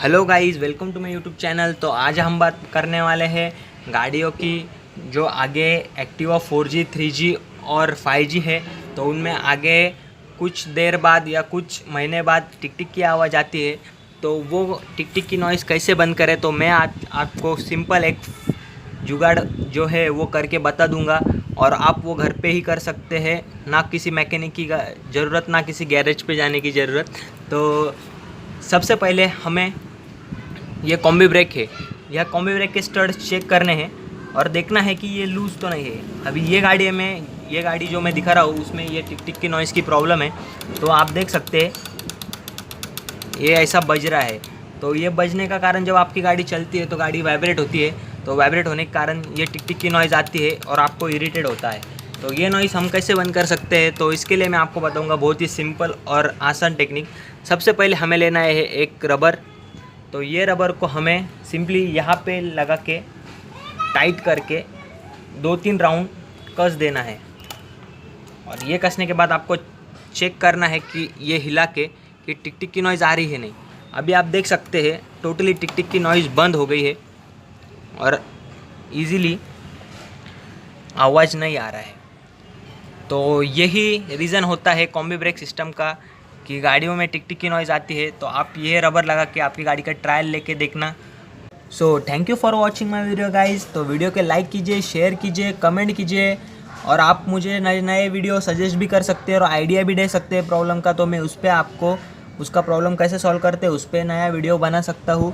Hello guys, welcome to my YouTube channel. तो आज हम बात करने वाले हैं गाड़ियों की जो आगे एक्टिवा 4G 3G और 5G है। तो उनमें आगे कुछ देर बाद या कुछ महीने बाद टिक टिक की आवाज़ आती है। तो वो टिक टिक की नॉइज़ कैसे बंद करें, तो मैं आज आपको सिंपल एक जुगाड़ जो है वो करके बता दूंगा और आप वो घर पे ही कर सकते हैं, ना किसी मैकेनिक की ज़रूरत, ना किसी गैरेज पे जाने की ज़रूरत। तो सबसे पहले हमें ये कॉम्बी ब्रेक है, यह कॉम्बी ब्रेक के स्टड चेक करने हैं और देखना है कि ये लूज़ तो नहीं है। अभी ये गाड़ी जो मैं दिखा रहा हूँ उसमें ये टिक टिक की नॉइज़ की प्रॉब्लम है। तो आप देख सकते हैं ये ऐसा बज रहा है। तो ये बजने का कारण, जब आपकी गाड़ी चलती है तो गाड़ी वाइब्रेट होती है, तो वाइब्रेट होने के कारण ये टिक टिक की नॉइज़ आती है और आपको इरिटेट होता है। तो ये नॉइज़ हम कैसे बंद कर सकते हैं, तो इसके लिए मैं आपको बताऊंगा बहुत ही सिंपल और आसान टेक्निक। सबसे पहले हमें लेना है एक रबर। तो ये रबर को हमें सिंपली यहाँ पे लगा के टाइट करके 2-3 राउंड कस देना है। और ये कसने के बाद आपको चेक करना है कि ये हिला के कि टिक टिक की नॉइज़ आ रही है नहीं। अभी आप देख सकते हैं टोटली टिक टिक की नॉइज़ बंद हो गई है और इजीली आवाज़ नहीं आ रहा है। तो यही रीज़न होता है कॉम्बी ब्रेक सिस्टम का कि गाड़ियों में टिक टिक की नॉइज़ आती है। तो आप ये रबर लगा के आपकी गाड़ी का ट्रायल लेके देखना। So thank you for watching my video guys. तो वीडियो के लाइक कीजिए, शेयर कीजिए, कमेंट कीजिए और आप मुझे नए नए वीडियो सजेस्ट भी कर सकते हैं और आइडिया भी दे सकते हैं प्रॉब्लम का। तो मैं उस पर आपको उसका प्रॉब्लम कैसे सॉल्व करते हैं उस पर नया वीडियो बना सकता हूँ।